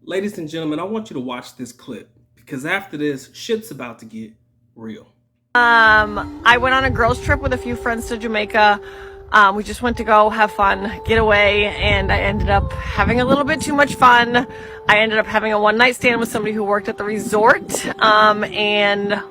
Ladies and gentlemen, I want you to watch this clip because after this, shit's about to get real. I went on a girls trip with a few friends to Jamaica. We just went to go have fun, get away, and I ended up having a little bit too much fun. I ended up having a one night stand with somebody who worked at the resort, and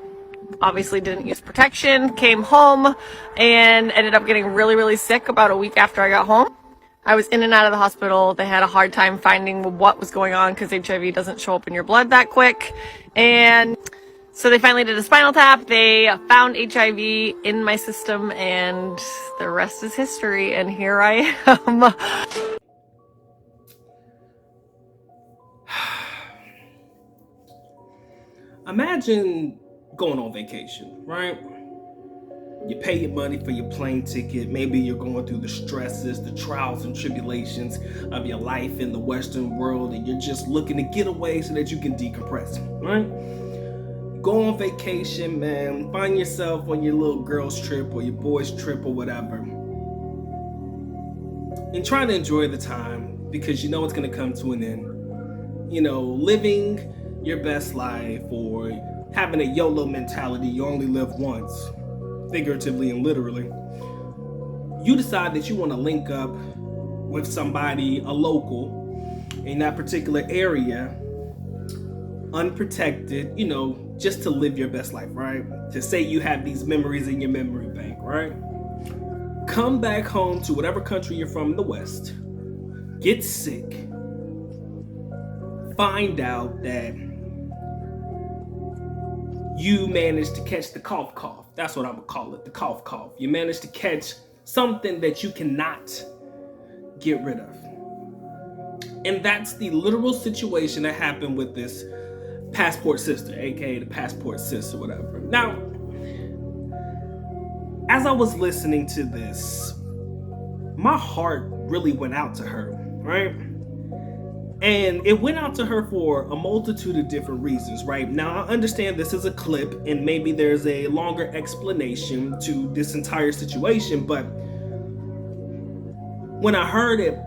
obviously didn't use protection, came home, and ended up getting really, really sick about a week after I got home. I was in and out of the hospital. They had a hard time finding what was going on because HIV doesn't show up in your blood that quick. And so they finally did a spinal tap. They found HIV in my system, and the rest is history. And here I am. Imagine going on vacation, right? You pay your money for your plane ticket. Maybe you're going through the stresses, the trials and tribulations of your life in the Western world, and you're just looking to get away so that you can decompress, right? Go on vacation, man. Find yourself on your little girl's trip or your boy's trip or whatever. And try to enjoy the time because you know it's going to come to an end. You know, living your best life or having a YOLO mentality, you only live once, figuratively and literally. You decide that you want to link up with somebody, a local, in that particular area, unprotected, you know, just to live your best life, right? To say you have these memories in your memory bank, right? Come back home to whatever country you're from in the West, get sick, find out that you managed to catch the cough. That's what I would call it, the cough. You managed to catch something that you cannot get rid of. And that's the literal situation that happened with this passport sister, aka the passport sis or whatever. Now, as I was listening to this, my heart really went out to her, right? And it went out to her for a multitude of different reasons, right? Now, I understand this is a clip and maybe there's a longer explanation to this entire situation, but when I heard it,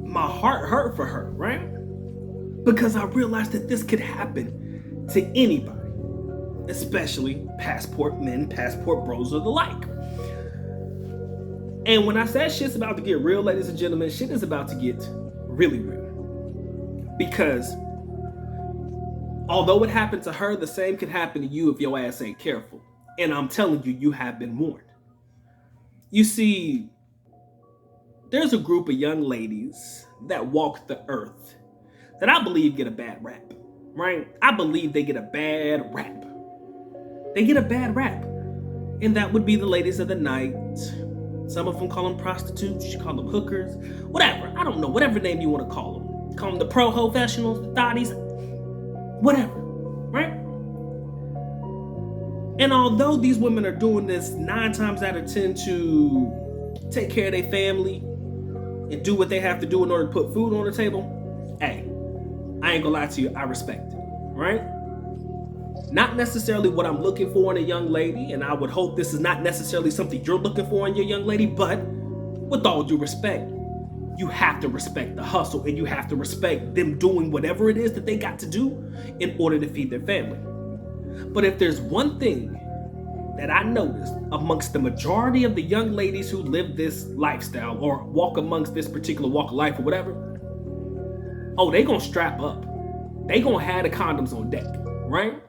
my heart hurt for her, right? Because I realized that this could happen to anybody, especially passport men, passport bros, or the like. And when I said shit's about to get real, ladies and gentlemen, shit is about to get really real. Because although it happened to her, the same could happen to you if your ass ain't careful. And I'm telling you, you have been warned. You see, there's a group of young ladies that walk the earth that I believe get a bad rap, right? I believe they get a bad rap. They get a bad rap. And that would be the ladies of the night. Some of them call them prostitutes, you call them hookers, whatever. I don't know, whatever name you want to call them. Call them the pro-professionals, the thotties, whatever, right? And although these women are doing this 9 times out of 10 to take care of their family and do what they have to do in order to put food on the table, hey, I ain't gonna lie to you, I respect it, right? Not necessarily what I'm looking for in a young lady, and I would hope this is not necessarily something you're looking for in your young lady, but with all due respect, you have to respect the hustle and you have to respect them doing whatever it is that they got to do in order to feed their family. But if there's one thing that I noticed amongst the majority of the young ladies who live this lifestyle or walk amongst this particular walk of life or whatever, oh, they gonna strap up. They gonna have the condoms on deck, right?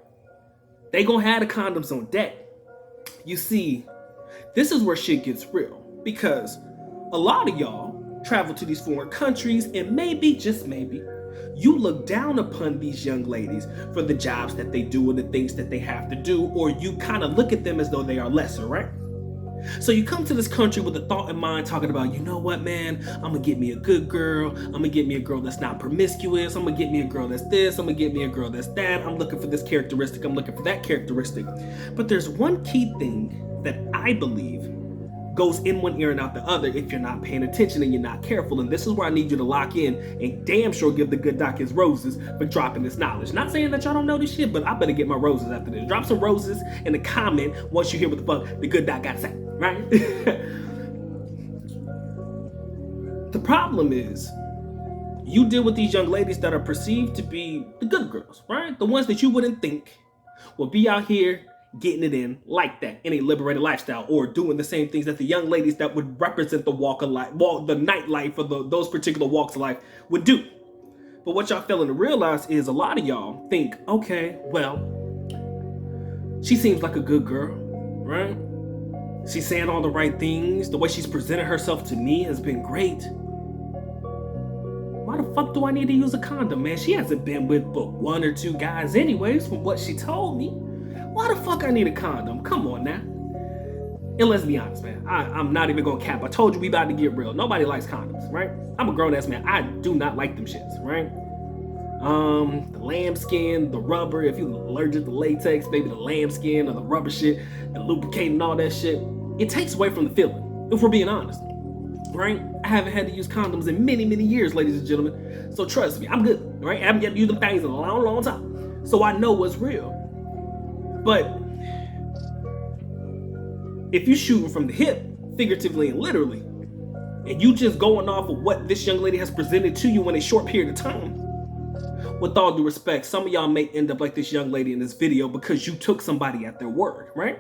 They gonna have the condoms on deck. You see, this is where shit gets real because a lot of y'all travel to these foreign countries and maybe, just maybe, you look down upon these young ladies for the jobs that they do and the things that they have to do, or you kind of look at them as though they are lesser, right? So you come to this country with a thought in mind talking about, you know what, man, I'm gonna get me a good girl. I'm gonna get me a girl that's not promiscuous. I'm gonna get me a girl that's this. I'm gonna get me a girl that's that. I'm looking for this characteristic. I'm looking for that characteristic. But there's one key thing that I believe goes in one ear and out the other if you're not paying attention and you're not careful. And this is where I need you to lock in and damn sure give the good doc his roses for dropping this knowledge. Not saying that y'all don't know this shit, but I better get my roses after this. Drop some roses in the comment once you hear what the fuck the good doc got to say, right? The problem is You deal with these young ladies that are perceived to be the good girls, right? The ones that you wouldn't think will be out here getting it in like that in a liberated lifestyle, or doing the same things that the young ladies that would represent the walk of life, the nightlife, or those particular walks of life would do. But what y'all failing to realize is a lot of y'all think, okay, well, she seems like a good girl, right? She's saying all the right things. The way she's presented herself to me has been great. Why the fuck do I need to use a condom, man? She hasn't been with but 1 or 2 guys anyways, from what she told me. Why the fuck I need a condom? Come on now. And let's be honest, man. I'm not even gonna cap. I told you we about to get real. Nobody likes condoms, right? I'm a grown-ass man. I do not like them shits, right? The lambskin, the rubber, if you're allergic to latex, maybe the lambskin or the rubber shit, the lubricating and all that shit, it takes away from the feeling, if we're being honest, right? I haven't had to use condoms in many, many years, ladies and gentlemen. So trust me, I'm good, right? I haven't yet to use them things in a long, long time. So I know what's real. But if you're shooting from the hip, figuratively and literally, and you just going off of what this young lady has presented to you in a short period of time, with all due respect, some of y'all may end up like this young lady in this video because you took somebody at their word, right?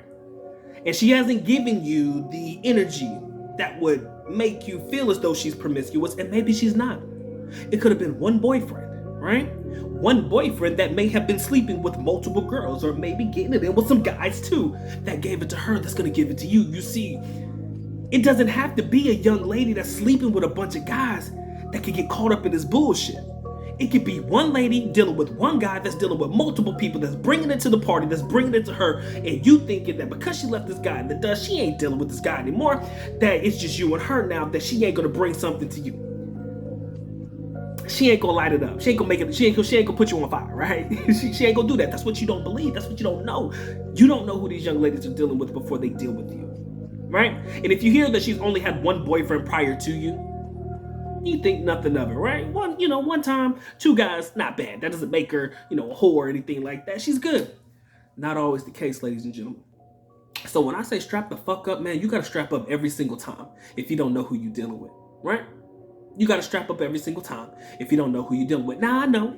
And she hasn't given you the energy that would make you feel as though she's promiscuous, and maybe she's not. It could have been one boyfriend, right? One boyfriend that may have been sleeping with multiple girls, or maybe getting it in with some guys too, that gave it to her, that's gonna give it to you. You see, it doesn't have to be a young lady that's sleeping with a bunch of guys that can get caught up in this bullshit. It could be one lady dealing with one guy that's dealing with multiple people, that's bringing it to the party, that's bringing it to her, and you thinking that because she left this guy in the dust, she ain't dealing with this guy anymore, that it's just you and her now, that she ain't gonna bring something to you. She ain't gonna light it up. She ain't gonna make it, she ain't gonna put you on fire, right? she ain't gonna do that. That's what you don't believe. That's what you don't know. You don't know who these young ladies are dealing with before they deal with you, right? And if you hear that she's only had one boyfriend prior to you, you think nothing of it, right? One time, 2 guys, not bad. That doesn't make her, a whore or anything like that. She's good. Not always the case, ladies and gentlemen. So when I say strap the fuck up, man, you gotta strap up every single time if you don't know who you're dealing with, right? You gotta strap up every single time if you don't know who you're dealing with. Now I know,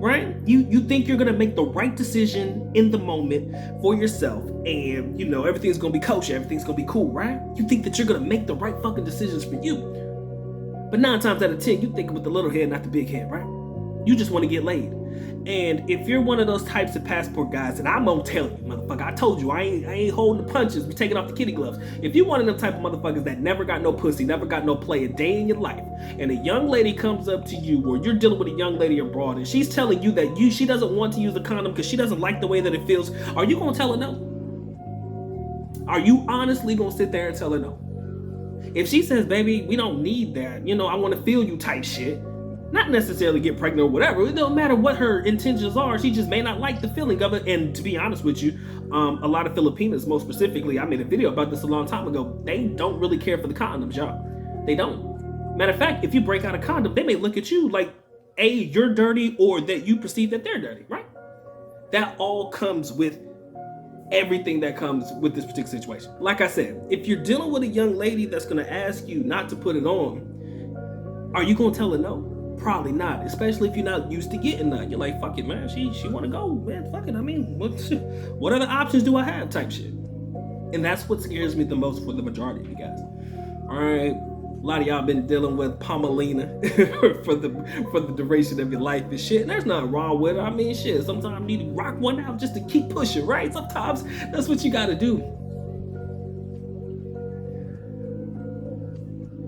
right? You think you're gonna make the right decision in the moment for yourself, and everything's gonna be kosher, everything's gonna be cool, right? You think that you're gonna make the right fucking decisions for you. But 9 times out of 10, you think with the little head, not the big head, right? You just want to get laid. And if you're one of those types of passport guys, and I'm gonna tell you, motherfucker, I told you, I ain't holding the punches. We taking off the kitty gloves. If you're one of them type of motherfuckers that never got no pussy, never got no play a day in your life, and a young lady comes up to you, or you're dealing with a young lady abroad, and she's telling you that she doesn't want to use a condom because she doesn't like the way that it feels, are you gonna tell her no? Are you honestly gonna sit there and tell her no? If she says, baby, we don't need that, I want to feel you type shit, not necessarily get pregnant or whatever, it don't matter what her intentions are, she just may not like the feeling of it. And to be honest with you, a lot of Filipinas, most specifically, I made a video about this a long time ago, they don't really care for the condoms, y'all. They don't. Matter of fact, if you break out a condom, they may look at you like, A, you're dirty, or that you perceive that they're dirty, right? That all comes with everything that comes with this particular situation. Like I said, if you're dealing with a young lady that's gonna ask you not to put it on, are you gonna tell her no? Probably not, especially if you're not used to getting none. You're like, fuck it, man, she wanna go, man, fuck it, I mean, what other options do I have type shit? And that's what scares me the most for the majority of you guys. All right, a lot of y'all been dealing with Pomelina for the duration of your life and shit, and there's nothing wrong with it. I mean, shit, sometimes you need to rock one out just to keep pushing, right? Sometimes that's what you gotta do.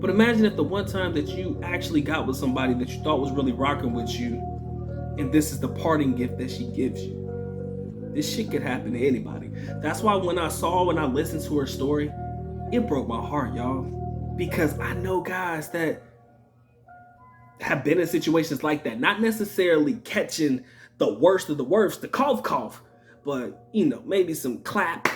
But imagine if the one time that you actually got with somebody that you thought was really rocking with you, and this is the parting gift that she gives you. This shit could happen to anybody. That's why when I listened to her story, it broke my heart, y'all. Because I know guys that have been in situations like that, not necessarily catching the worst of the worst, the cough, but maybe some clap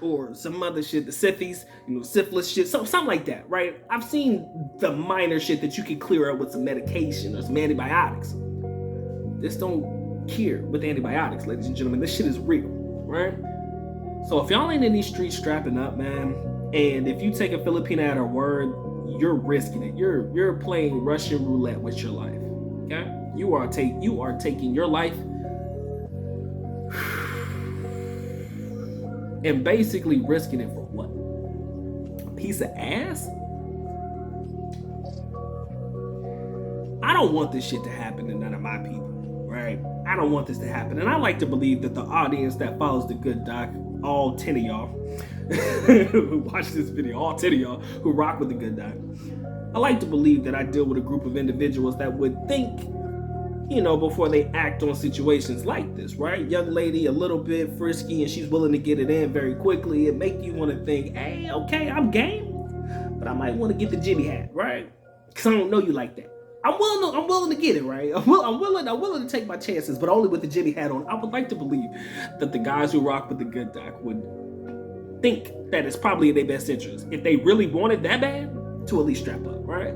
or some other shit, the syphilis, syphilis shit, something like that, right? I've seen the minor shit that you can clear up with some medication or some antibiotics. This don't cure with antibiotics, ladies and gentlemen. This shit is real, right? So if y'all ain't in these streets strapping up, man, and if you take a Filipina at her word, you're risking it. You're playing Russian roulette with your life. Okay? You are taking your life and basically risking it for what? A piece of ass? I don't want this shit to happen to none of my people, right? I don't want this to happen. And I like to believe that the audience that follows the good doc, all 10 of y'all who watch this video, all 10 of y'all who rock with the good doc, I like to believe that I deal with a group of individuals that would think, you know, before they act on situations like this, right? Young lady, a little bit frisky, and she's willing to get it in very quickly. It make you want to think, hey, okay, I'm game, but I might want to get the jibby hat, right? Because I don't know you like that. I'm willing to get it, right? I'm willing to take my chances, but only with the jibby hat on. I would like to believe that the guys who rock with the good doc would think that it's probably in their best interest, if they really want it that bad, to at least strap up, right?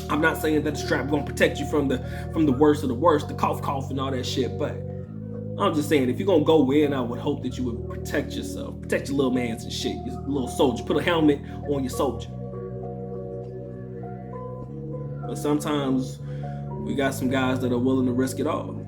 I'm not saying that the strap gonna protect you from the worst of the worst, the cough and all that shit, but I'm just saying, if you're gonna go in, I would hope that you would protect yourself, protect your little mans and shit, your little soldier. Put a helmet on your soldier. But sometimes we got some guys that are willing to risk it all.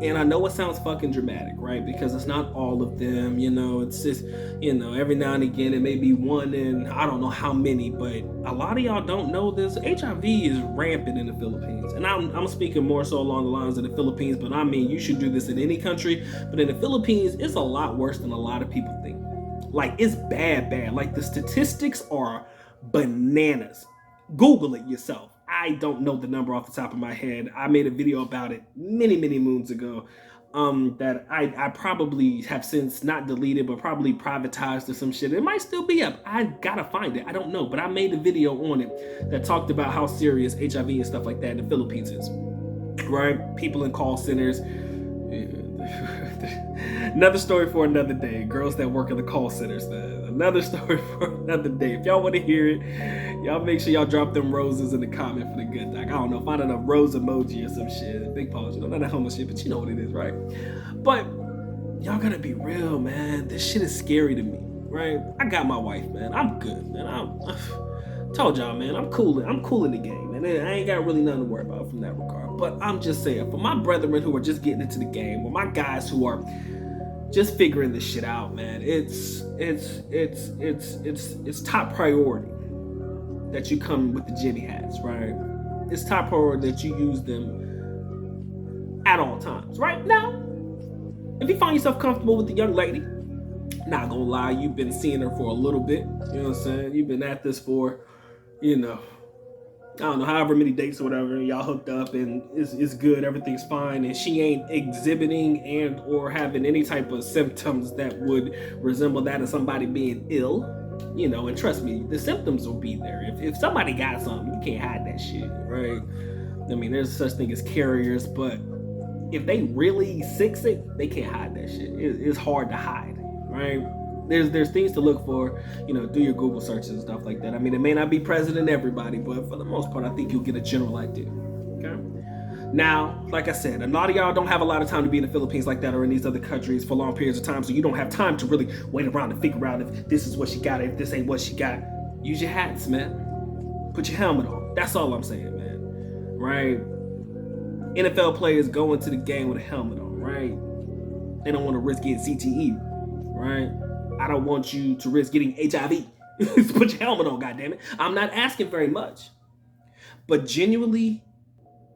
And I know it sounds fucking dramatic, right? Because it's not all of them, you know, it's just, you know, every now and again, it may be one in, I don't know how many, but a lot of y'all don't know this. HIV is rampant in the Philippines. And I'm speaking more so along the lines of the Philippines, but I mean, you should do this in any country. But in the Philippines, it's a lot worse than a lot of people think. Like, it's bad. Like, the statistics are bananas. Google it yourself. I don't know the number off the top of my head. I made a video about it many moons ago that I probably have since not deleted, but probably privatized or some shit. It might still be up. I gotta find it. I don't know, but I made a video on it that talked about how serious HIV and stuff like that in the Philippines is, right? People in call centers. Another story for another day. Girls that work in the call centers. Another story for another day. If y'all want to hear it, y'all make sure y'all drop them roses in the comment for the good doc. I don't know, find a rose emoji or some shit. Big pause, you know, not that homo shit, but you know what it is, right? But y'all gotta be real, man. This shit is scary to me, right? I got my wife, man. I'm good, man. I told y'all, man, I'm cool in the game, and I ain't got really nothing to worry about from that regard. But I'm just saying, for my brethren who are just getting into the game, or my guys who are just figuring this shit out, man, it's top priority that you come with the jibby hats, right? It's top priority that you use them at all times, right? Now, if you find yourself comfortable with the young lady, not gonna lie, you've been seeing her for a little bit, you know what I'm saying? You've been at this for, you know, I don't know, however many dates or whatever, y'all hooked up and it's good, everything's fine, and she ain't exhibiting and or having any type of symptoms that would resemble that of somebody being ill, you know, and trust me, the symptoms will be there. If somebody got something, you can't hide that shit, right? I mean, there's such thing as carriers, but if they really sick, they can't hide that shit. It's hard to hide, right? There's things to look for, you know, do your Google searches and stuff like that. I mean, it may not be present in everybody, but for the most part, I think you'll get a general idea, okay? Now, like I said, a lot of y'all don't have a lot of time to be in the Philippines like that or in these other countries for long periods of time, so you don't have time to really wait around and figure out if this is what she got, if this ain't what she got. Use your hats, man. Put your helmet on. That's all I'm saying, man, right? NFL players go into the game with a helmet on, right? They don't want to risk getting CTE, right? I don't want you to risk getting HIV. Put your helmet on, goddammit. I'm not asking very much. But genuinely,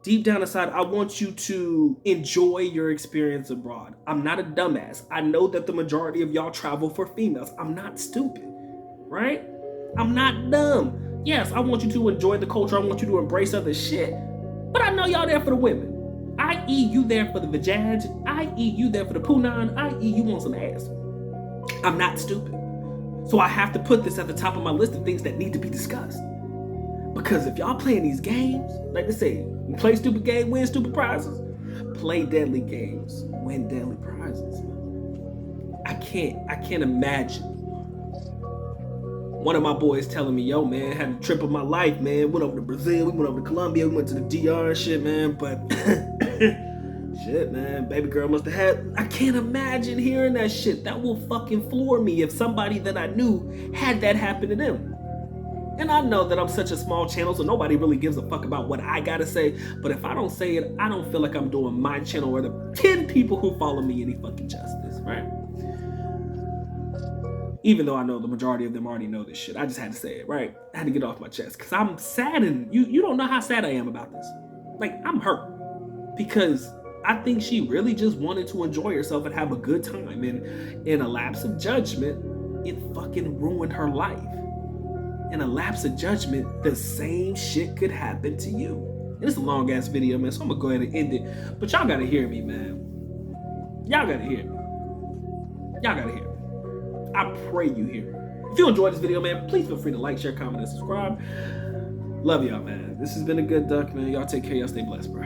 deep down inside, I want you to enjoy your experience abroad. I'm not a dumbass. I know that the majority of y'all travel for females. I'm not stupid, right? I'm not dumb. Yes, I want you to enjoy the culture. I want you to embrace other shit. But I know y'all there for the women. I.e. you there for the vajaj. I.e. you there for the punan. I.e. you want some ass. I'm not stupid. So I have to put this at the top of my list of things that need to be discussed. Because if y'all playing these games, like they say, you play stupid game, win stupid prizes. Play deadly games, win deadly prizes. I can't imagine one of my boys telling me, yo, man, had a trip of my life, man. Went over to Brazil, we went over to Colombia, we went to the DR and shit, man. But shit, man, baby girl must have had, I can't imagine hearing that shit. That will fucking floor me if somebody that I knew had that happen to them. And I know that I'm such a small channel, so nobody really gives a fuck about what I gotta say. But if I don't say it, I don't feel like I'm doing my channel or the 10 people who follow me any fucking justice, right? Even though I know the majority of them already know this shit. I just had to say it, right? I had to get it off my chest. Because I'm saddened. You don't know how sad I am about this. Like, I'm hurt. Because I think she really just wanted to enjoy herself and have a good time. And in a lapse of judgment, it fucking ruined her life. In a lapse of judgment, the same shit could happen to you. And it's a long ass video, man, so I'm gonna go ahead and end it. But y'all gotta hear me, man. Y'all gotta hear me. Y'all gotta hear me. I pray you hear me. If you enjoyed this video, man, please feel free to like, share, comment, and subscribe. Love y'all, man. This has been a good duck, man. Y'all take care. Y'all stay blessed, bro.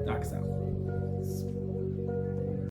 Doc's out.